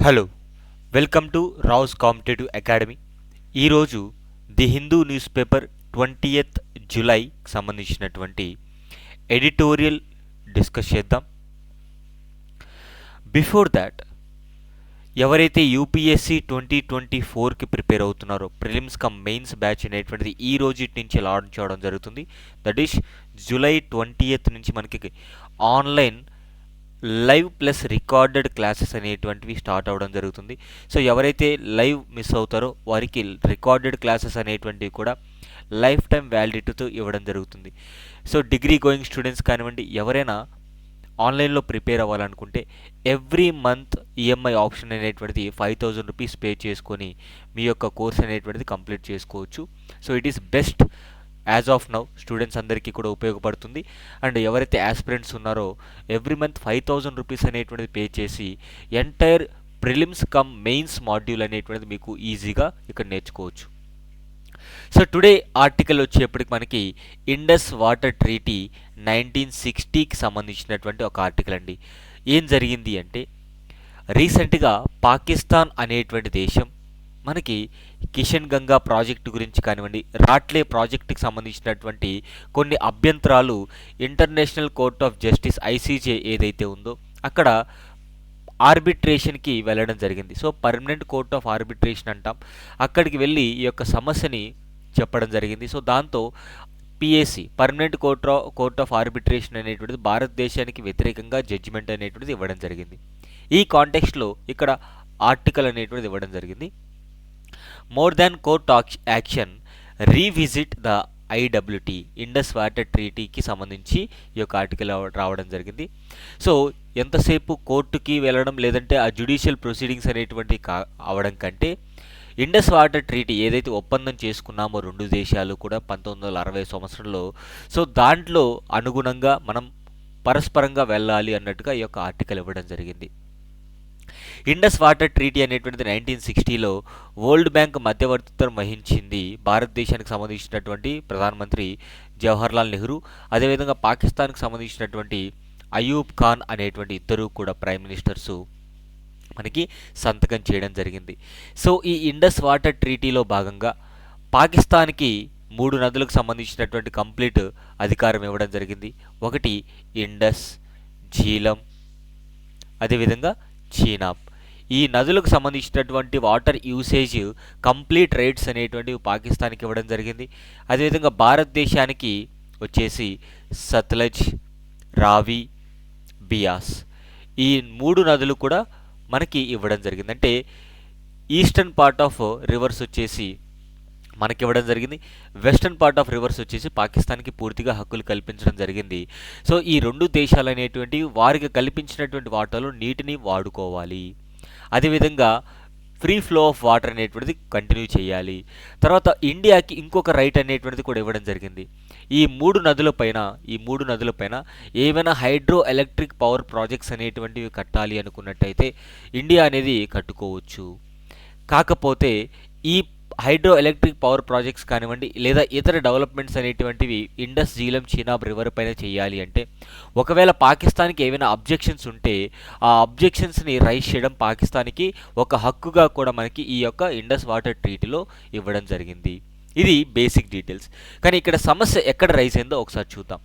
Hello, welcome to Rao's competitive academy. ఈరోజు the Hindu news paper 20th July సంబంధించినటువంటి editorial discuss చేద్దాం. Before that, ఎవరైతే UPSC 2024కి ప్రిపేర్ అవుతున్నారో ప్రిలిమ్స్ కమ్ మెయిన్స్ బ్యాచ్ అనేటువంటిది ఈ రోజు నుంచి లాంచ్ అవడం జరుగుతుంది. దట్ ఈస్ జూలై 20th నుంచి మనకి online live plus recorded classes అనేటువంటివి స్టార్ట్ అవ్వడం జరుగుతుంది. సో ఎవరైతే లైవ్ మిస్ అవుతారో వారికి రికార్డెడ్ క్లాసెస్ అనేటువంటివి కూడా లైఫ్ టైం వ్యాలిడిటీతో ఇవ్వడం జరుగుతుంది. సో డిగ్రీ గోయింగ్ స్టూడెంట్స్ కానివ్వండి, ఎవరైనా ఆన్లైన్లో ప్రిపేర్ అవ్వాలనుకుంటే ఎవ్రీ మంత్ ఈఎంఐ ఆప్షన్ అనేటువంటిది 5,000 రూపీస్ పే చేసుకొని మీ యొక్క కోర్స్ అనేటువంటిది కంప్లీట్ చేసుకోవచ్చు. So it is best as of now students అందరికీ కూడా ఉపయోగపడుతుంది. అండ్ ఎవరైతే ఆస్పిరెంట్స్ ఉన్నారో ఎవ్రీ మంత్ 5,000 రూపీస్ అనేటువంటిది పే చేసి entire prelims cum mains module అనేటువంటిది మీకు ఈజీగా ఇక్కడ నేర్చుకోవచ్చు. సో టుడే ఆర్టికల్ వచ్చేప్పటికి మనకి ఇండస్ వాటర్ ట్రీటీ 1960కి సంబంధించినటువంటి ఒక ఆర్టికల్ అండి. ఏం జరిగింది అంటే, రీసెంట్గా పాకిస్తాన్ అనేటువంటి దేశం మనకి కిషన్ గంగా ప్రాజెక్టు గురించి కానివ్వండి, రాట్లే ప్రాజెక్టుకి సంబంధించినటువంటి కొన్ని అభ్యంతరాలు international court of justice ICJ ఏదైతే ఉందో అక్కడ ఆర్బిట్రేషన్కి వెళ్ళడం జరిగింది. So permanent court of arbitration అంటాం. అక్కడికి వెళ్ళి ఈ యొక్క సమస్యని చెప్పడం జరిగింది. సో దాంతో PAC permanent court of arbitration అనేటువంటిది భారతదేశానికి వ్యతిరేకంగా జడ్జిమెంట్ అనేటువంటిది ఇవ్వడం జరిగింది. ఈ కాంటెక్స్ట్లో ఇక్కడ ఆర్టికల్ అనేటువంటిది ఇవ్వడం జరిగింది. More than court action, revisit the IWT Indus water ట్రీటీకి సంబంధించి ఈ యొక్క ఆర్టికల్ రావడం జరిగింది. సో ఎంతసేపు కోర్టుకి వెళ్ళడం లేదంటే ఆ జ్యుడిషియల్ ప్రొసీడింగ్స్ అనేటువంటి అవడం కంటే ఇండస్ వాటర్ ట్రీటీ ఏదైతే ఒప్పందం చేసుకున్నామో రెండు దేశాలు కూడా 1960 సంవత్సరంలో, సో దాంట్లో అనుగుణంగా మనం పరస్పరంగా వెళ్ళాలి అన్నట్టుగా ఈ యొక్క ఆర్టికల్ ఇవ్వడం జరిగింది. ఇండస్ వాటర్ ట్రీటీ అనేటువంటిది 1960లో వరల్డ్ బ్యాంక్ మధ్యవర్తిత్వం వహించింది. భారతదేశానికి సంబంధించినటువంటి ప్రధానమంత్రి జవహర్లాల్ నెహ్రూ, అదేవిధంగా పాకిస్తాన్కి సంబంధించినటువంటి అయూబ్ ఖాన్ అనేటువంటి ఇద్దరు కూడా ప్రైమ్ మినిస్టర్సు మనకి సంతకం చేయడం జరిగింది. సో ఈ ఇండస్ వాటర్ ట్రీటీలో భాగంగా పాకిస్తాన్కి 3 నదులకు సంబంధించినటువంటి కంప్లీట్ అధికారం ఇవ్వడం జరిగింది. ఒకటి ఇండస్, జీలం, అదేవిధంగా చీనాబ్. ఈ నదులకు సంబంధించినటువంటి వాటర్ యూసేజ్ కంప్లీట్ రైట్స్ అనేటువంటివి పాకిస్తాన్కి ఇవ్వడం జరిగింది. అదేవిధంగా భారతదేశానికి వచ్చేసి సత్లజ్, రావి, బియాస్ ఈ 3 నదులు కూడా మనకి ఇవ్వడం జరిగింది. అంటే ఈస్టర్న్ పార్ట్ ఆఫ్ రివర్స్ వచ్చేసి మనకి ఇవ్వడం జరిగింది, వెస్టర్న్ పార్ట్ ఆఫ్ రివర్స్ వచ్చేసి పాకిస్తాన్కి పూర్తిగా హక్కులు కల్పించడం జరిగింది. సో ఈ రెండు దేశాలు అనేటువంటివి వారికి కల్పించినటువంటి వాటర్లో నీటిని వాడుకోవాలి. అదేవిధంగా ఫ్రీ ఫ్లో ఆఫ్ వాటర్ అనేటువంటిది కంటిన్యూ చేయాలి. తర్వాత ఇండియాకి ఇంకొక రైట్ అనేటువంటిది కూడా ఇవ్వడం జరిగింది. ఈ మూడు నదులపైన ఏమైనా హైడ్రో ఎలక్ట్రిక్ పవర్ ప్రాజెక్ట్స్ అనేటువంటివి కట్టాలి అనుకున్నట్టయితే ఇండియా అనేది కట్టుకోవచ్చు. కాకపోతే ఈ హైడ్రో ఎలక్ట్రిక్ పవర్ ప్రాజెక్ట్స్ కానివ్వండి లేదా ఇతర డెవలప్మెంట్స్ అనేటువంటివి ఇండస్, జీలం, చీనాబ్ రివర్ పైన చేయాలి అంటే ఒకవేళ పాకిస్తాన్కి ఏమైనా అబ్జెక్షన్స్ ఉంటే ఆ అబ్జెక్షన్స్ని రైజ్ చేయడం పాకిస్తాన్కి ఒక హక్కుగా కూడా మనకి ఈ యొక్క ఇండస్ వాటర్ ట్రీటీలో ఇవ్వడం జరిగింది. ఇది బేసిక్ డీటెయిల్స్. కానీ ఇక్కడ సమస్య ఎక్కడ రైజ్ అయిందో ఒకసారి చూద్దాం.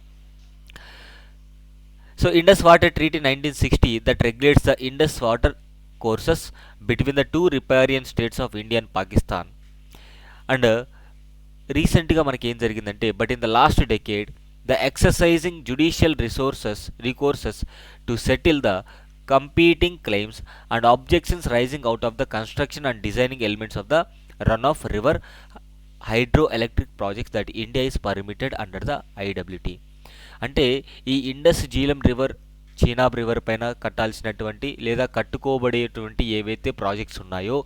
So Indus water treaty 1960 that regulates the Indus water courses between the 2 riparian states of India and Pakistan. And రీసెంట్గా మనకి ఏం జరిగిందంటే, but in the last decade the exercising judicial recourses to settle the competing claims and objections raising out of the construction and designing elements of the run of river hydro electric projects that India is permitted under the IWT. అంటే ఈ Indus, Jhelum river, Chenab river పైన కట్టాల్సినటువంటి లేదా కట్టుకోబడేటువంటి ఏవైతే projects ఉన్నాయో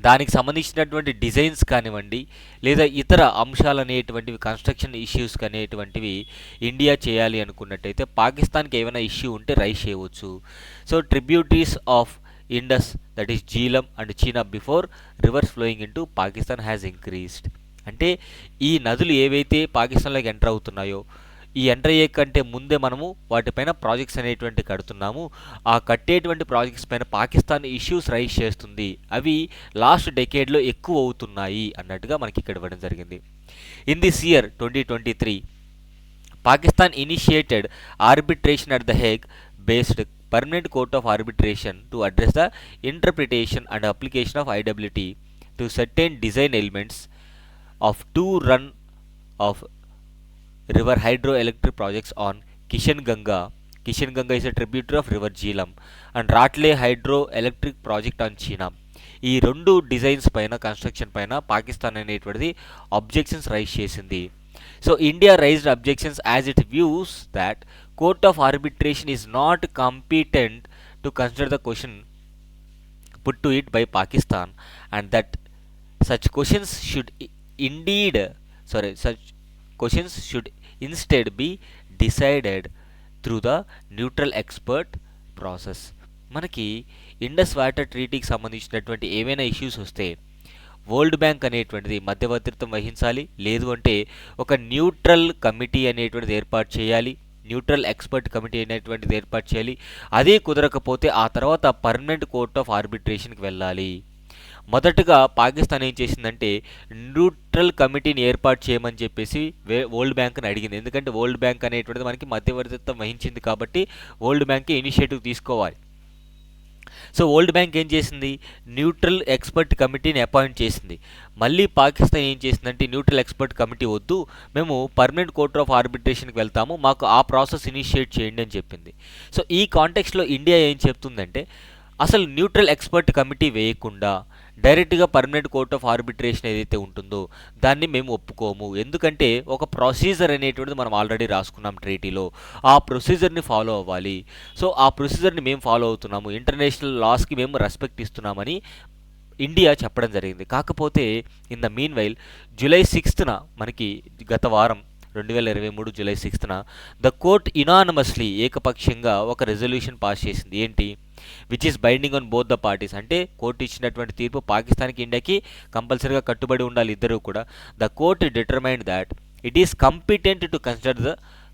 దానికి సంబంధించినటువంటి designs కానివ్వండి లేదా ఇతర అంశాలు అనేటువంటివి, కన్స్ట్రక్షన్ ఇష్యూస్ అనేటువంటివి ఇండియా చేయాలి అనుకున్నట్టయితే పాకిస్తాన్కి ఏమైనా ఇష్యూ ఉంటే రైజ్ చేయవచ్చు. So tributaries of Indus that is Jhelum and Chenab before reverse flowing into Pakistan has increased. అంటే ఈ నదులు ఏవైతే పాకిస్తాన్లోకి ఎంటర్ అవుతున్నాయో ఈ ఎన్ఐఏ కంటే ముందే మనము వాటిపైన ప్రాజెక్ట్స్ అనేటువంటి కడుతున్నాము. ఆ కట్టేటువంటి ప్రాజెక్ట్స్ పైన పాకిస్తాన్ ఇష్యూస్ రైజ్ చేస్తుంది, అవి లాస్ట్ డెకేడ్లో ఎక్కువ అవుతున్నాయి అన్నట్టుగా మనకి ఇక్కడ ఇవ్వడం జరిగింది. In this year 2023 Pakistan initiated arbitration at the Hague based Permanent Court of Arbitration to address the interpretation and application of IWT to certain design elements of two run of river hydroelectric projects on Kishan-Ganga. Kishan-Ganga is a tributary of river Jhelum, and Ratle hydroelectric project on China. ఈ రెండు designs పైన, construction పైన పాకిస్తాన్ అనేటువంటిది objections rise చేసింది. So India raised objections as it views that court of arbitration is not competent to consider the question put to it by Pakistan, and that such questions should instead be decided through the neutral expert process. మనకి Indus water ట్రీటీకి సంబంధించినటువంటి ఏవైనా issues వస్తే world bank అనేటువంటిది మధ్యవర్తిత్వం వహించాలి, లేదు అంటే ఒక న్యూట్రల్ కమిటీ అనేటువంటిది ఏర్పాటు చేయాలి, న్యూట్రల్ ఎక్స్పర్ట్ కమిటీ అనేటువంటిది ఏర్పాటు చేయాలి. అదే కుదరకపోతే ఆ తర్వాత పర్మనెంట్ కోర్ట్ ఆఫ్ ఆర్బిట్రేషన్కి వెళ్ళాలి. మొదటగా పాకిస్తాన్ ఏం చేసిందంటే న్యూట్రల్ కమిటీని ఏర్పాటు చేయమని చెప్పేసి వరల్డ్ బ్యాంక్ని అడిగింది. ఎందుకంటే వరల్డ్ బ్యాంక్ అనేటువంటిది మనకి మధ్యవర్తిత్వం వహించింది కాబట్టి వరల్డ్ బ్యాంక్కి ఇనిషియేటివ్ తీసుకోవాలి. సో వరల్డ్ బ్యాంక్ ఏం చేసింది, న్యూట్రల్ ఎక్స్పర్ట్ కమిటీని అపాయింట్ చేసింది. మళ్ళీ పాకిస్తాన్ ఏం చేసిందంటే న్యూట్రల్ ఎక్స్పర్ట్ కమిటీ వద్దు, మేము పర్మనెంట్ కోర్ట్ ఆఫ్ ఆర్బిట్రేషన్కి వెళ్తాము, మాకు ఆ ప్రాసెస్ ఇనిషియేట్ చేయండి అని చెప్పింది. సో ఈ కాంటెక్స్లో ఇండియా ఏం చెప్తుందంటే అసలు న్యూట్రల్ ఎక్స్పర్ట్ కమిటీ వేయకుండా డైరెక్ట్గా పర్మనెంట్ కోర్ట్ ఆఫ్ ఆర్బిట్రేషన్ ఏదైతే ఉంటుందో దాన్ని మేము ఒప్పుకోము. ఎందుకంటే ఒక ప్రొసీజర్ అనేటువంటిది మనం ఆల్రెడీ రాసుకున్నాం ట్రీటీలో, ఆ ప్రొసీజర్ని ఫాలో అవ్వాలి. సో ఆ ప్రొసీజర్ని మేము ఫాలో అవుతున్నాము, ఇంటర్నేషనల్ లాస్కి మేము రెస్పెక్ట్ ఇస్తున్నామని ఇండియా చెప్పడం జరిగింది. కాకపోతే in the meanwhile July 6న మనకి గత వారం 2023 జూలై 6న ద కోర్ట్ ఇనానమస్లీ ఏకపక్షంగా ఒక రెజల్యూషన్ పాస్ చేసింది. ఏంటి, which is binding on both the parties. అంటే కోర్టు ఇచ్చినటువంటి తీర్పు పాకిస్తాన్కి ఇండియాకి కంపల్సరీగా కట్టుబడి ఉండాలి ఇద్దరు కూడా. The court determined that it is competent to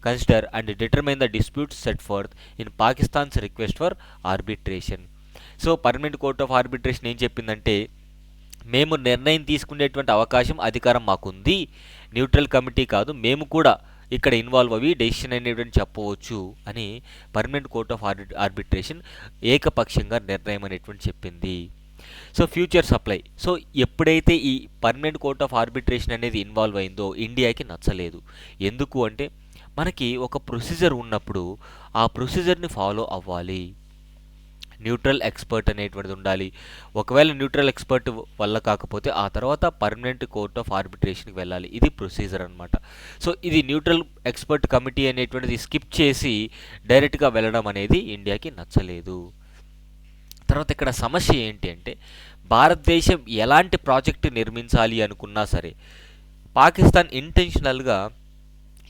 consider and determine the disputes set forth in Pakistan's request for arbitration. So permanent court of arbitration ఏం చెప్పిందంటే మేము నిర్ణయం తీసుకునేటువంటి అవకాశం, అధికారం మాకుంది, న్యూట్రల్ కమిటీ కాదు, మేము కూడా ఇక్కడ ఇన్వాల్వ్ అవి డెసిషన్ అనేటువంటి చెప్పవచ్చు అని పర్మనెంట్ కోర్ట్ ఆఫ్ ఆర్బిట్రేషన్ ఏకపక్షంగా నిర్ణయం అనేటువంటి చెప్పింది. సో ఫ్యూచర్ సప్లై, సో ఎప్పుడైతే ఈ పర్మనెంట్ కోర్ట్ ఆఫ్ ఆర్బిట్రేషన్ అనేది ఇన్వాల్వ్ అయిందో ఇండియాకి నచ్చలేదు. ఎందుకు అంటే మనకి ఒక ప్రొసీజర్ ఉన్నప్పుడు ఆ ప్రొసీజర్ని ఫాలో అవ్వాలి, న్యూట్రల్ ఎక్స్పర్ట్ అనేటువంటిది ఉండాలి. ఒకవేళ న్యూట్రల్ ఎక్స్పర్ట్ వల్ల కాకపోతే ఆ తర్వాత పర్మనెంట్ కోర్ట్ ఆఫ్ ఆర్బిట్రేషన్కి వెళ్ళాలి. ఇది ప్రొసీజర్ అనమాట. సో ఇది న్యూట్రల్ ఎక్స్పర్ట్ కమిటీ అనేటువంటిది స్కిప్ చేసి డైరెక్ట్గా వెళ్ళడం అనేది ఇండియాకి నచ్చలేదు. తర్వాత ఇక్కడ సమస్య ఏంటి అంటే భారతదేశం ఎలాంటి ప్రాజెక్టు నిర్మించాలి అనుకున్నా సరే పాకిస్తాన్ ఇంటెన్షనల్గా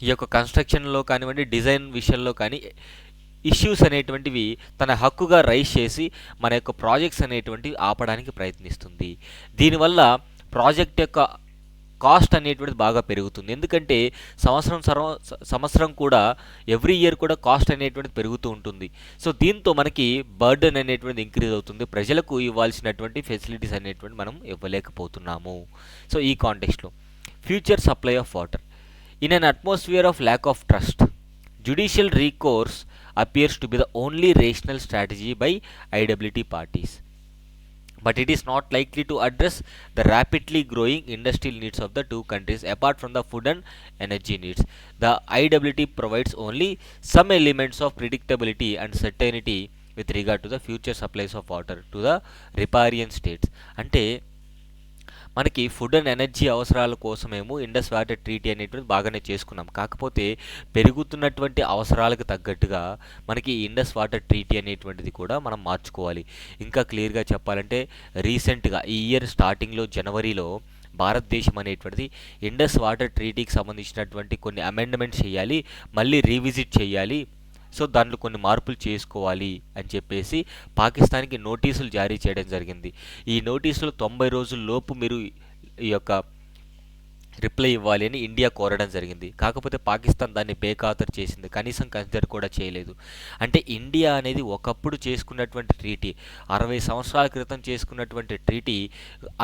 ఈ యొక్క కన్స్ట్రక్షన్లో కానివ్వండి, డిజైన్ విషయంలో కానీ ఇష్యూస్ అనేటువంటివి తన హక్కుగా రైజ్ చేసి మన యొక్క ప్రాజెక్ట్స్ అనేటువంటివి ఆపడానికి ప్రయత్నిస్తుంది. దీనివల్ల ప్రాజెక్ట్ యొక్క కాస్ట్ అనేటువంటిది బాగా పెరుగుతుంది. ఎందుకంటే సంవత్సరం కూడా ఎవ్రీ ఇయర్ కూడా కాస్ట్ అనేటువంటిది పెరుగుతూ ఉంటుంది. సో దీంతో మనకి బర్డెన్ అనేటువంటిది ఇంక్రీజ్ అవుతుంది, ప్రజలకు ఇవ్వాల్సినటువంటి ఫెసిలిటీస్ అనేటువంటి మనం ఇవ్వలేకపోతున్నాము. సో ఈ కాంటెక్స్ట్లో future supply of water in an atmosphere of lack of trust judicial recourse appears to be the only rational strategy by IWT parties, but it is not likely to address the rapidly growing industrial needs of the two countries apart from the food and energy needs. The IWT provides only some elements of predictability and certainty with regard to the future supplies of water to the riparian states. అంటే మనకి food and energy అవసరాల కోసమేమో Indus water treaty అనేటువంటి బాగానే చేసుకున్నాం. కాకపోతే పెరుగుతున్నటువంటి అవసరాలకు తగ్గట్టుగా మనకి ఇండస్ వాటర్ ట్రీటీ అనేటువంటిది కూడా మనం మార్చుకోవాలి. ఇంకా క్లియర్గా చెప్పాలంటే రీసెంట్గా ఈ ఇయర్ స్టార్టింగ్లో జనవరిలో భారతదేశం అనేటువంటిది ఇండస్ వాటర్ ట్రీటీకి సంబంధించినటువంటి కొన్ని అమెండ్మెంట్స్ చేయాలి, మళ్ళీ రీవిజిట్ చేయాలి, సో దాంట్లో కొన్ని మార్పులు చేసుకోవాలి అని చెప్పేసి పాకిస్తాన్కి నోటీసులు జారీ చేయడం జరిగింది. ఈ నోటీసులు 90 రోజుల లోపు మీరు ఈ యొక్క రిప్లై ఇవ్వాలి అని ఇండియా కోరడం జరిగింది. కాకపోతే పాకిస్తాన్ దాన్ని బేఖాతరు చేసింది. కనీసం కన్సిడర్ కూడా చేయలేదు. అంటే ఇండియా అనేది ఒకప్పుడు చేసుకున్నటువంటి ట్రీటీ, 60 సంవత్సరాల క్రితం చేసుకున్నటువంటి ట్రీటీ,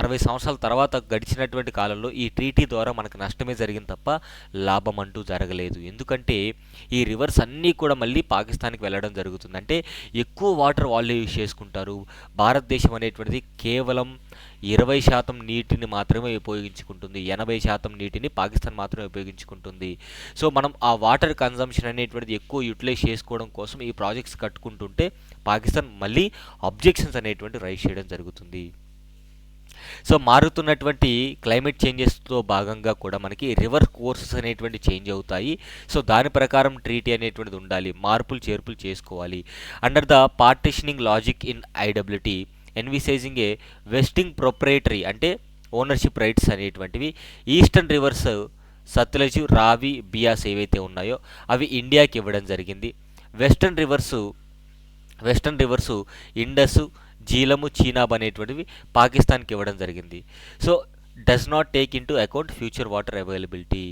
60 సంవత్సరాల తర్వాత గడిచినటువంటి కాలంలో ఈ ట్రీటీ ద్వారా మనకు నష్టమే జరిగింది తప్ప లాభం అంటూ జరగలేదు. ఎందుకంటే ఈ రివర్స్ అన్నీ కూడా మళ్ళీ పాకిస్తాన్కి వెళ్ళడం జరుగుతుంది. అంటే ఎక్కువ వాటర్ వాళ్ళే యూజ్ చేసుకుంటారు. భారతదేశం అనేటువంటిది కేవలం 20% నీటిని మాత్రమే ఉపయోగించుకుంటుంది. 80% నీటిని పాకిస్తాన్ మాత్రమే ఉపయోగించుకుంటుంది. సో మనం ఆ వాటర్ కన్జంప్షన్ అనేటువంటిది ఎక్కువ యూటిలైజ్ చేసుకోవడం కోసం ఈ ప్రాజెక్ట్స్ కట్టుకుంటుంటే పాకిస్తాన్ మళ్ళీ అబ్జెక్షన్స్ అనేటువంటి రైజ్ చేయడం జరుగుతుంది. సో మారుతున్నటువంటి క్లైమేట్ చేంజెస్తో భాగంగా కూడా మనకి రివర్ కోర్సెస్ అనేటువంటి చేంజ్ అవుతాయి. సో దాని ప్రకారం ట్రీటీ అనేటువంటిది ఉండాలి, మార్పులు చేర్పులు చేసుకోవాలి. Under the partitioning logic in IWT envisaging a vesting proprietary అంటే ఓనర్షిప్ రైట్స్ అనేటువంటివి ఈస్టర్న్ రివర్స్ సత్లజ్, రావి, బియాస్ ఏవైతే ఉన్నాయో అవి ఇండియాకి ఇవ్వడం జరిగింది. వెస్టర్న్ రివర్సు ఇండస్, జీలము, చీనాబ్ అనేటువంటివి పాకిస్తాన్కి ఇవ్వడం జరిగింది. So does not take into account future water availability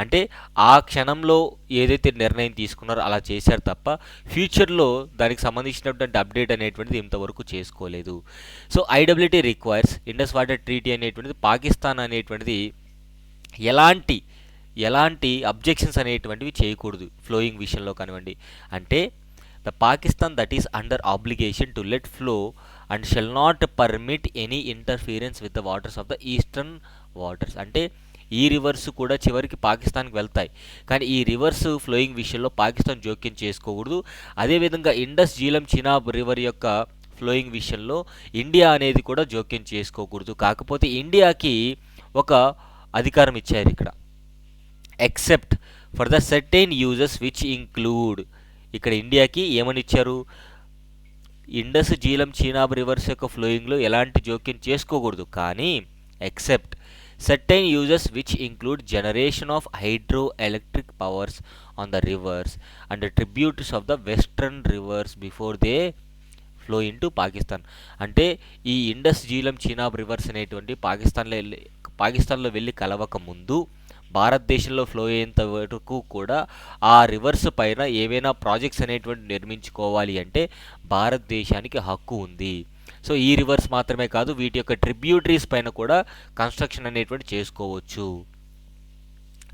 అంటే ఆ క్షణంలో ఏదైతే నిర్ణయం తీసుకున్నారో అలా చేశారు తప్ప ఫ్యూచర్లో దానికి సంబంధించినటువంటి అప్డేట్ అనేటువంటిది ఇంతవరకు చేసుకోలేదు. So IWT requires Indus water treaty అనేటువంటిది పాకిస్తాన్ అనేటువంటిది ఎలాంటి అబ్జెక్షన్స్ అనేటువంటివి చేయకూడదు ఫ్లోయింగ్ విషయంలో కానివ్వండి. అంటే the Pakistan that is under obligation to let flow and shall not permit any interference with the waters of the eastern waters అంటే ఈ రివర్స్ కూడా చివరికి పాకిస్తాన్కి వెళ్తాయి. కానీ ఈ రివర్స్ ఫ్లోయింగ్ విషయంలో పాకిస్తాన్ జోక్యం చేసుకోకూడదు. అదేవిధంగా ఇండస్, జీలం, చినాబ్ రివర్ యొక్క ఫ్లోయింగ్ విషయంలో ఇండియా అనేది కూడా జోక్యం చేసుకోకూడదు. కాకపోతే ఇండియాకి ఒక అధికారం ఇచ్చారు ఇక్కడ, except for the certain uses which include. ఇక్కడ ఇండియాకి ఏమని ఇచ్చారు, ఇండస్, జీలం, చీనాబ్ రివర్స్ యొక్క ఫ్లోయింగ్లో ఎలాంటి జోక్యం చేసుకోకూడదు. కానీ except certain uses which include generation of hydroelectric powers on the rivers and the tributaries of the western rivers before they flow into Pakistan. అంటే ఈ ఇండస్, జీలం, చీనాబ్ రివర్స్ అనేటువంటి పాకిస్తాన్లో వెళ్ళి కలవక ముందు భారతదేశంలో ఫ్లో అయ్యేంత వరకు కూడా ఆ రివర్స్ పైన ఏవైనా ప్రాజెక్ట్స్ అనేటువంటి నిర్మించుకోవాలి అంటే భారతదేశానికి హక్కు ఉంది. సో ఈ రివర్స్ మాత్రమే కాదు, వీటి యొక్క ట్రిబ్యూటరీస్ పైన కూడా కన్స్ట్రక్షన్ అనేటువంటి చేసుకోవచ్చు.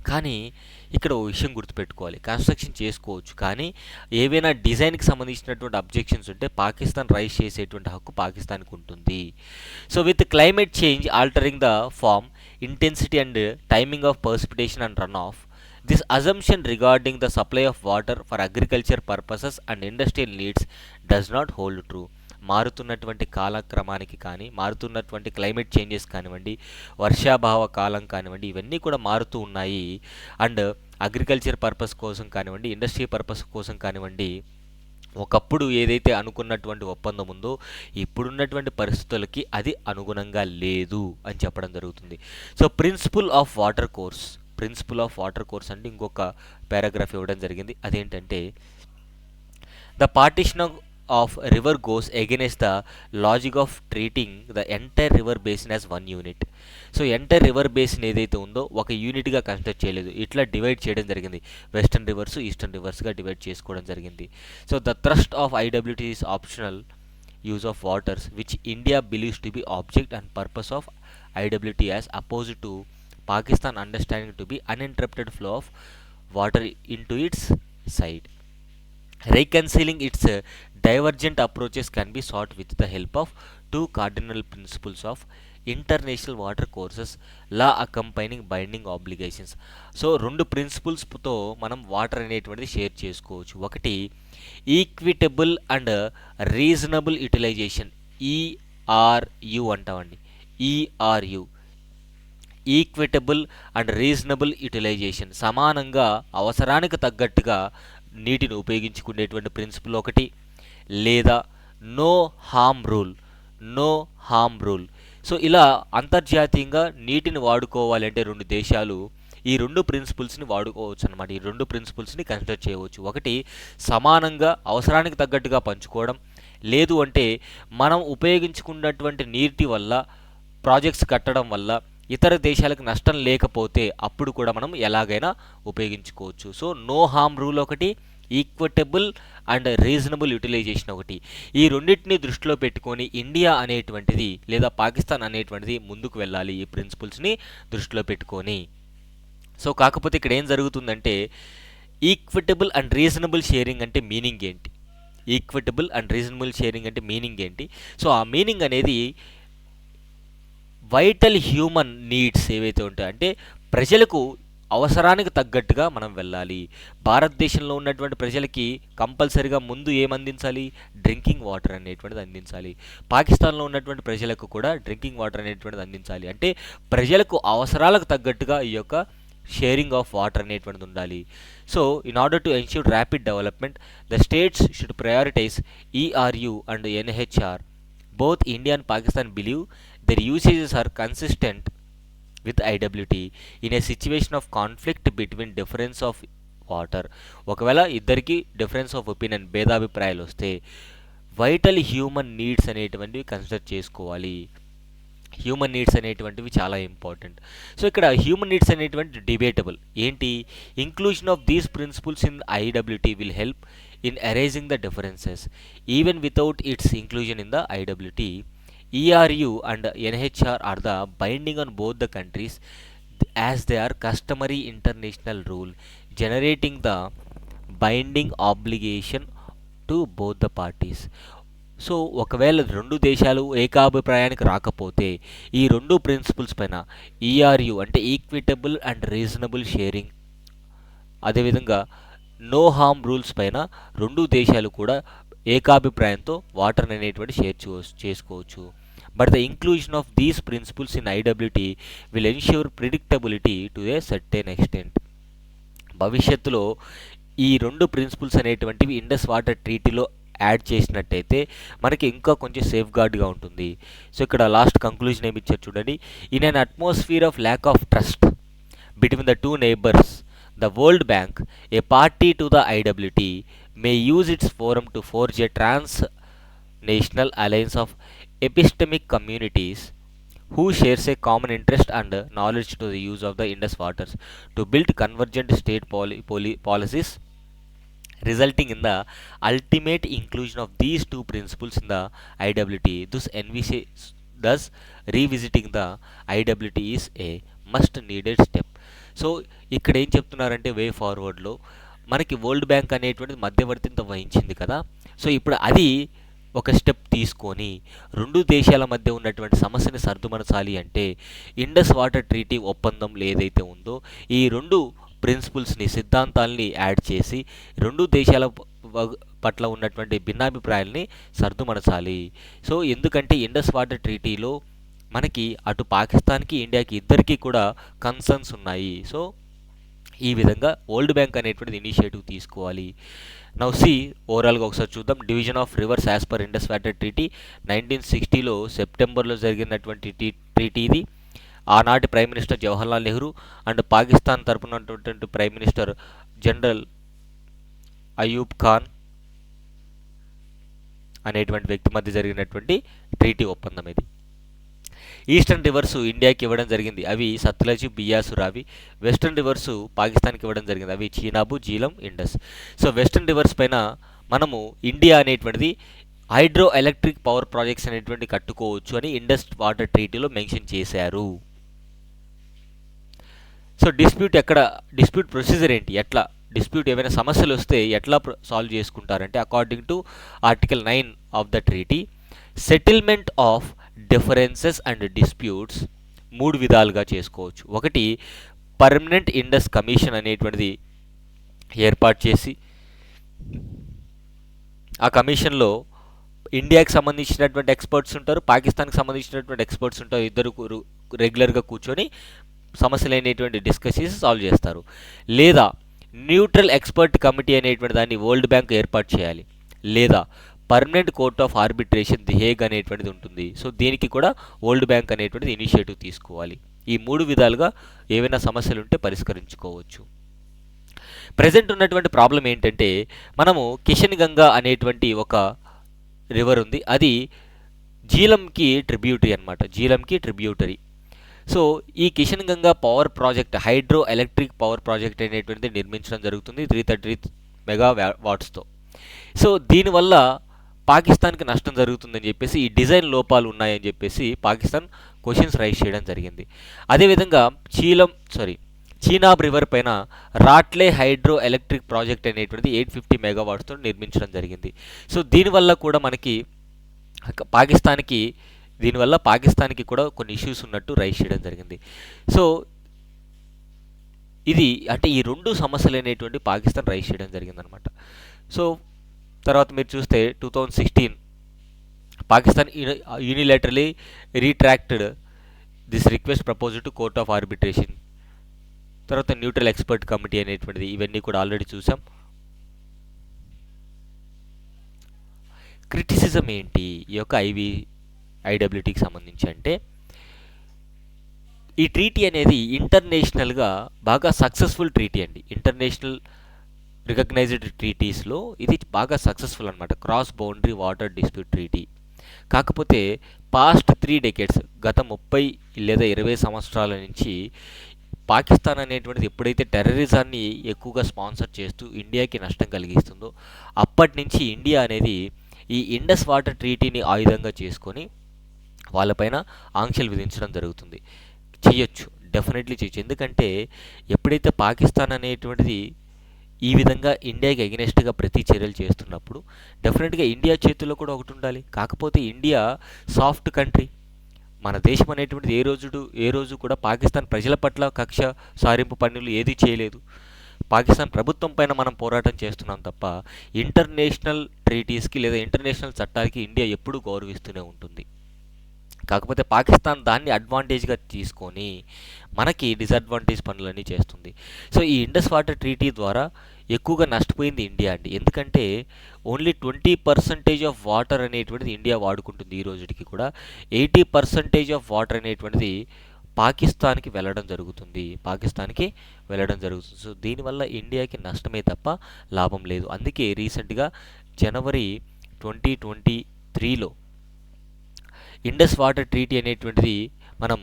కానీ ఇక్కడ ఓ విషయం గుర్తుపెట్టుకోవాలి, కన్స్ట్రక్షన్ చేసుకోవచ్చు కానీ ఏవైనా డిజైన్కి సంబంధించినటువంటి అబ్జెక్షన్స్ ఉంటే పాకిస్తాన్ రైజ్ చేసేటువంటి హక్కు పాకిస్తాన్కి ఉంటుంది. So with climate change altering the form, intensity and timing of precipitation and run off, this assumption regarding the supply of water for agriculture purposes and industrial needs does not hold true. మారుతున్నటువంటి కాలక్రమానికి కానీ, మారుతున్నటువంటి climate changes కానివ్వండి, వర్షాభావ కాలం కానివ్వండి, ఇవన్నీ కూడా మారుతూ ఉన్నాయి. అండ్ అగ్రికల్చర్ పర్పస్ కోసం కానివ్వండి, ఇండస్ట్రీ పర్పస్ కోసం కానివ్వండి, ఒకప్పుడు ఏదైతే అనుకున్నటువంటి ఒప్పందం ఉందో ఇప్పుడున్నటువంటి పరిస్థితులకి అది అనుగుణంగా లేదు అని చెప్పడం జరుగుతుంది. So principle of water course అంటే ఇంకొక పారాగ్రాఫ్ ఇవ్వడం జరిగింది. అదేంటంటే the partition of river goes against the logic of treating the entire river basin as one unit. So entire river basin ఏదైతే ఉందో ఒక యూనిట్గా కన్సిడర్ చేయలేదు, ఇట్లా డివైడ్ చేయడం జరిగింది. వెస్టర్న్ రివర్స్, ఈస్టర్న్ రివర్స్గా డివైడ్ చేసుకోవడం జరిగింది. So the thrust of IWT is optional use of waters which India believes to be object and purpose of IWT as oppose to Pakistan understanding to be uninterrupted flow of water in to it's side. Reconciling its divergent approaches can be sought with the help of two cardinal principles of international water courses law accompanying binding obligations. So రెండు ప్రిన్సిపల్స్తో మనం water అనేటువంటిది share చేసుకోవచ్చు. ఒకటి equitable and reasonable utilisation, ERU అంటామండి. ERU equitable and reasonable utilisation, సమానంగా అవసరానికి తగ్గట్టుగా నీటిని ఉపయోగించుకునేటువంటి ప్రిన్సిపల్ ఒకటి. లేదా నో హార్మ్ రూల్. సో ఇలా అంతర్జాతీయంగా నీటిని వాడుకోవాలంటే రెండు దేశాలు ఈ రెండు ప్రిన్సిపల్స్ని వాడుకోవచ్చు అనమాట. ఈ రెండు ప్రిన్సిపల్స్ని కన్సిడర్ చేయవచ్చు. ఒకటి సమానంగా అవసరానికి తగ్గట్టుగా పంచుకోవడం, లేదు అంటే మనం ఉపయోగించుకున్నటువంటి నీటి వల్ల, ప్రాజెక్ట్స్ కట్టడం వల్ల ఇతర దేశాలకు నష్టం లేకపోతే అప్పుడు కూడా మనం ఎలాగైనా ఉపయోగించుకోవచ్చు. సో నో హార్మ్ రూల్ ఒకటి, ఈక్విటబుల్ అండ్ రీజనబుల్ యూటిలైజేషన్ ఒకటి. ఈ రెండింటిని దృష్టిలో పెట్టుకొని ఇండియా అనేటువంటిది లేదా పాకిస్తాన్ అనేటువంటిది ముందుకు వెళ్ళాలి ఈ ప్రిన్సిపల్స్ని దృష్టిలో పెట్టుకొని. సో కాకపోతే ఇక్కడ ఏం జరుగుతుందంటే ఈక్విటబుల్ అండ్ రీజనబుల్ షేరింగ్ అంటే మీనింగ్ ఏంటి, ఈక్విటబుల్ అండ్ రీజనబుల్ షేరింగ్ అంటే మీనింగ్ ఏంటి? సో ఆ మీనింగ్ అనేది వైటల్ హ్యూమన్ నీడ్స్ ఏవైతే ఉంటాయో అంటే ప్రజలకు అవసరానికి తగ్గట్టుగా మనం వెళ్ళాలి. భారతదేశంలో ఉన్నటువంటి ప్రజలకి కంపల్సరీగా ముందు ఏమందించాలి, డ్రింకింగ్ వాటర్ అనేటువంటిది అందించాలి. పాకిస్తాన్లో ఉన్నటువంటి ప్రజలకు కూడా డ్రింకింగ్ వాటర్ అనేటువంటిది అందించాలి. అంటే ప్రజలకు అవసరాలకు తగ్గట్టుగా ఈ యొక్క షేరింగ్ ఆఫ్ వాటర్ అనేటువంటిది ఉండాలి. So in order to ensure rapid development the states should prioritise ERU and NHR. Both India and Pakistan believe their usages are consistent with IWT in a situation of conflict between difference of water. ఒకవేళ ఇద్దరికి difference of opinion భేదాభిప్రాయాలు వస్తే vital human needs అనేటువంటివి consider చేసుకోవాలి. Human needs అనేటువంటివి చాలా important. So ఇక్కడ human needs అనేటువంటి డిబేటబుల్ ఏంటి, inclusion of these principles in IWT will help in arising the differences even without its inclusion in the IWT. ERU and NHR are the binding on both the countries as they are customary international rule, generating the binding obligation to both the parties. So ఒకవేళ రెండు దేశాలు ఏకాభిప్రాయానికి రాకపోతే ఈ రెండు principles పైన ERU అంటే equitable and reasonable sharing, అదేవిధంగా no harm rules పైన రెండు దేశాలు కూడా ఏకాభిప్రాయంతో వాటర్ అనేటువంటి షేర్ చేసుకోవచ్చు. But the inclusion of these principles in IWT will ensure predictability to a certain extent. భవిష్యత్తులో ఈ రెండు ప్రిన్సిపల్స్ అనేటువంటివి ఇండస్ వాటర్ ట్రీటీలో యాడ్ చేసినట్టయితే మనకి ఇంకా కొంచెం సేఫ్ గార్డ్గా ఉంటుంది. సో ఇక్కడ లాస్ట్ కంక్లూజన్ ఏమి ఇచ్చారు చూడండి. In an atmosphere of lack of trust between the two neighbours, the World Bank, a party to the IWT, may use its forum to forge a transnational alliance of epistemic communities who shares a common interest and knowledge to the use of the Indus waters to build convergent state policies resulting in the ultimate inclusion of these two principles in the IWT. Thus revisiting the IWT is a must needed step. So ఇక్కడ ఏం చెప్తున్నారంటే వే ఫార్వర్డ్లో మనకి world bank అనేటువంటిది మధ్యవర్తిత్వం వహించింది కదా. So ఇప్పుడు అది ఒక స్టెప్ తీసుకొని రెండు దేశాల మధ్య ఉన్నటువంటి సమస్యని సర్దుమనచాలి అంటే ఇండస్ వాటర్ ట్రీటీ ఒప్పందం ఏదైతే ఉందో ఈ రెండు ప్రిన్సిపల్స్ని సిద్ధాంతాలని యాడ్ చేసి రెండు దేశాల పట్ల ఉన్నటువంటి భిన్నాభిప్రాయాల్ని సర్దుమనచాలి. సో ఎందుకంటే ఇండస్ వాటర్ ట్రీటీలో మనకి అటు పాకిస్తాన్కి ఇండియాకి ఇద్దరికీ కూడా కన్సర్న్స్ ఉన్నాయి. సో ఈ విధంగా వరల్డ్ బ్యాంక్ అనేటువంటిది ఇనిషియేటివ్ తీసుకోవాలి. నౌ సి ఓవరాల్గా ఒకసారి చూద్దాం. Division of rivers as per Indus water treaty 1960లో సెప్టెంబర్లో జరిగినటువంటి ట్రీటీ ఇది. ఆనాటి prime minister Jawaharlal Nehru and Pakistan తరపున ఉన్నటువంటి prime minister general Ayub Khan అనేటువంటి వ్యక్తి మధ్య జరిగినటువంటి ట్రీటీ ఒప్పందం ఇది. ఈస్టర్న్ రివర్సు ఇండియాకి ఇవ్వడం జరిగింది, అవి సత్లజ్, బియాసు, రావి. వెస్టర్న్ రివర్సు పాకిస్తాన్కి ఇవ్వడం జరిగింది, అవి Chenab, Jhelum, Indus. So western rivers పైన మనము ఇండియా అనేటువంటిది హైడ్రో ఎలక్ట్రిక్ పవర్ ప్రాజెక్ట్స్ అనేటువంటి కట్టుకోవచ్చు అని ఇండస్ వాటర్ ట్రీటీలో మెన్షన్ చేశారు. సో డిస్ప్యూట్ ప్రొసీజర్ ఏంటి, ఎట్లా డిస్ప్యూట్ ఏమైనా సమస్యలు వస్తే ఎట్లా సాల్వ్ చేసుకుంటారంటే according to article 9 of the treaty settlement of differences and disputes మూడు విధాలుగా చేసుకోవచ్చు. ఒకటి పర్మనెంట్ ఇండస్ కమిషన్ అనేటువంటిది ఏర్పాటు చేసి ఆ కమిషన్లో ఇండియాకి సంబంధించినటువంటి ఎక్స్పర్ట్స్ ఉంటారు, పాకిస్తాన్కి సంబంధించినటువంటి ఎక్స్పర్ట్స్ ఉంటారు. ఇద్దరు రెగ్యులర్గా కూర్చొని సమస్యలు అనేటువంటి డిస్కస్ చేసి సాల్వ్ చేస్తారు. లేదా న్యూట్రల్ ఎక్స్పర్ట్ కమిటీ అనేటువంటి దాన్ని వరల్డ్ బ్యాంక్ ఏర్పాటు చేయాలి. లేదా permanent court of arbitration the Hague అనేటువంటిది ఉంటుంది. సో దీనికి కూడా వరల్డ్ బ్యాంక్ అనేటువంటిది ఇనిషియేటివ్ తీసుకోవాలి. ఈ మూడు విధాలుగా ఏవైనా సమస్యలు ఉంటే పరిష్కరించుకోవచ్చు. ప్రజెంట్ ఉన్నటువంటి ప్రాబ్లం ఏంటంటే మనము కిషన్ గంగా అనేటువంటి ఒక రివర్ ఉంది, అది జీలంకి ట్రిబ్యూటరీ అనమాట, జీలంకి ట్రిబ్యూటరీ. సో ఈ Kishan Ganga power project hydro electric power project అనేటువంటిది నిర్మించడం జరుగుతుంది 333 మెగావాట్స్తో. సో దీనివల్ల పాకిస్తాన్కి నష్టం జరుగుతుందని చెప్పేసి, ఈ డిజైన్ లోపాలు ఉన్నాయని చెప్పేసి పాకిస్తాన్ క్వశ్చన్స్ రైజ్ చేయడం జరిగింది. అదేవిధంగా చీనాబ్ రివర్ పైన రాట్లే హైడ్రో ఎలక్ట్రిక్ ప్రాజెక్ట్ అనేటువంటిది 850 మెగావాట్స్తో నిర్మించడం జరిగింది. సో దీనివల్ల కూడా మనకి పాకిస్తాన్కి కూడా కొన్ని ఇష్యూస్ ఉన్నట్టు రైజ్ చేయడం జరిగింది. సో ఇది అంటే ఈ రెండు సమస్యలు అనేటువంటి పాకిస్తాన్ రైజ్ చేయడం జరిగిందనమాట. సో తర్వాత మీరు చూస్తే 2016 Pakistan unilaterally retracted this request proposed to court of arbitration. తర్వాత న్యూట్రల్ ఎక్స్పర్ట్ కమిటీ అనేటువంటిది, ఇవన్నీ కూడా ఆల్రెడీ చూసాం. క్రిటిసిజం ఏంటి ఈ యొక్క ఐడబ్ల్యూటీకి సంబంధించి అంటే, ఈ ట్రీటీ అనేది ఇంటర్నేషనల్గా బాగా సక్సెస్ఫుల్ ట్రీటీ అండి. ఇంటర్నేషనల్ రికగ్నైజ్డ్ ట్రీటీస్లో ఇది బాగా సక్సెస్ఫుల్ అనమాట, cross boundary water dispute treaty. కాకపోతే పాస్ట్ 3 డెకేడ్స్, గత 30 లేదా 20 సంవత్సరాల నుంచి పాకిస్తాన్ అనేటువంటిది ఎప్పుడైతే టెర్రరిజాన్ని ఎక్కువగా స్పాన్సర్ చేస్తూ ఇండియాకి నష్టం కలిగిస్తుందో, అప్పటి నుంచి ఇండియా అనేది ఈ ఇండస్ వాటర్ ట్రీటీని ఆయుధంగా చేసుకొని వాళ్ళపైన ఆంక్షలు విధించడం జరుగుతుంది. చేయొచ్చు, డెఫినెట్లీ చేయొచ్చు. ఎందుకంటే ఎప్పుడైతే పాకిస్తాన్ అనేటువంటిది ఈ విధంగా ఇండియాకి అగెనెస్ట్గా ప్రతి చర్యలు చేస్తున్నప్పుడు డెఫినెట్గా ఇండియా చేతుల్లో కూడా ఒకటి ఉండాలి. కాకపోతే ఇండియా సాఫ్ట్ కంట్రీ. మన దేశం అనేటువంటిది ఏ రోజు కూడా పాకిస్తాన్ ప్రజల పట్ల కక్ష సారింపు పనులు ఏదీ చేయలేదు. పాకిస్తాన్ ప్రభుత్వం పైన మనం పోరాటం చేస్తున్నాం తప్ప ఇంటర్నేషనల్ ట్రీటీస్కి లేదా ఇంటర్నేషనల్ చట్టాలకి ఇండియా ఎప్పుడూ గౌరవిస్తూనే ఉంటుంది. కాకపోతే పాకిస్తాన్ దాన్ని అడ్వాంటేజ్గా తీసుకొని మనకి డిసడ్వాంటేజ్ పనులన్నీ చేస్తుంది. సో ఈ ఇండస్ వాటర్ ట్రీటీ ద్వారా ఎక్కువగా నష్టపోయింది ఇండియా అండి. ఎందుకంటే ఓన్లీ 20% ఆఫ్ వాటర్ అనేటువంటిది ఇండియా వాడుకుంటుంది. ఈ రోజుకి కూడా 80% ఆఫ్ వాటర్ అనేటువంటిది పాకిస్తాన్కి వెళ్ళడం జరుగుతుంది. సో దీనివల్ల ఇండియాకి నష్టమే తప్ప లాభం లేదు. అందుకే రీసెంట్గా జనవరి 2023లో ఇండస్ వాటర్ ట్రీటీ అనేటువంటిది మనం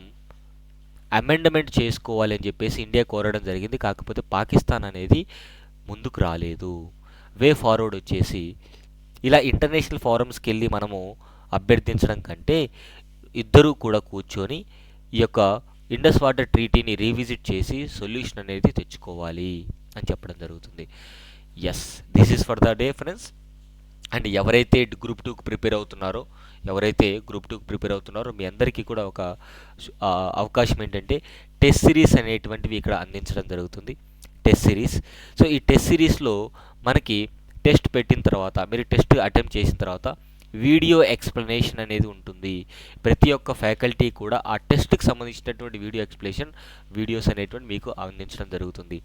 అమెండ్మెంట్ చేసుకోవాలి అని చెప్పేసి ఇండియా కోరడం జరిగింది. కాకపోతే పాకిస్తాన్ అనేది ముందుకు రాలేదు. వే ఫార్వర్డ్ వచ్చేసి ఇలా ఇంటర్నేషనల్ ఫారమ్స్కి వెళ్ళి మనము అభ్యర్థించడం కంటే ఇద్దరూ కూడా కూర్చొని ఈ యొక్క ఇండస్ వాటర్ ట్రీటీని రీవిజిట్ చేసి సొల్యూషన్ అనేది తెచ్చుకోవాలి అని చెప్పడం జరుగుతుంది. Yes, this is for the day friends. And ఎవరైతే గ్రూప్ 2కి ప్రిపేర్ అవుతున్నారో మీ అందరికీ కూడా ఒక అవకాశం ఏంటంటే టెస్ట్ సిరీస్ అనేటువంటివి ఇక్కడ అందించడం జరుగుతుంది. Test series. సో ఈ టెస్ట్ సిరీస్లో మనకి టెస్ట్ పెట్టిన తర్వాత, మీరు టెస్ట్ అటెంప్ట్ చేసిన తర్వాత వీడియో ఎక్స్ప్లెనేషన్ అనేది ఉంటుంది. ప్రతి ఒక్క ఫ్యాకల్టీ కూడా ఆ టెస్ట్కి సంబంధించినటువంటి వీడియోస్ అనేటువంటి మీకు అందించడం జరుగుతుంది.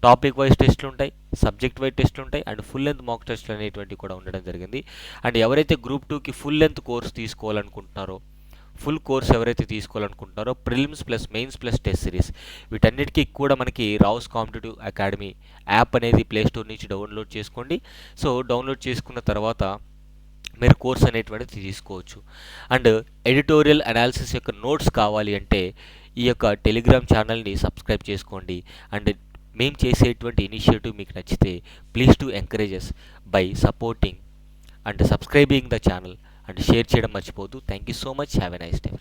టాపిక్ వైజ్ టెస్ట్లు ఉంటాయి, సబ్జెక్ట్ వైజ్ టెస్ట్లు ఉంటాయి, అండ్ ఫుల్ లెంత్ మాక్ టెస్ట్లు అనేటువంటివి కూడా ఉండడం జరిగింది. అండ్ ఎవరైతే గ్రూప్ 2కి ఫుల్ లెంత్ కోర్స్ తీసుకోవాలనుకుంటున్నారో, prelims plus mains plus test series, వీటన్నిటికీ కూడా మనకి రావుస్ కాంపిటేటివ్ అకాడమీ యాప్ అనేది ప్లేస్టోర్ నుంచి డౌన్లోడ్ చేసుకోండి. సో డౌన్లోడ్ చేసుకున్న తర్వాత మీరు కోర్స్ అనేటువంటిది తీసుకోవచ్చు. అండ్ ఎడిటోరియల్ అనాలిసిస్ యొక్క నోట్స్ కావాలి అంటే ఈ యొక్క టెలిగ్రామ్ ఛానల్ని సబ్స్క్రైబ్ చేసుకోండి. అండ్ మేము చేసేటువంటి ఇనిషియేటివ్ మీకు నచ్చితే please to encourages by supporting and subscribing the channel and share చేయడం మర్చిపోవద్దు. Thank you so much. Have a nice day.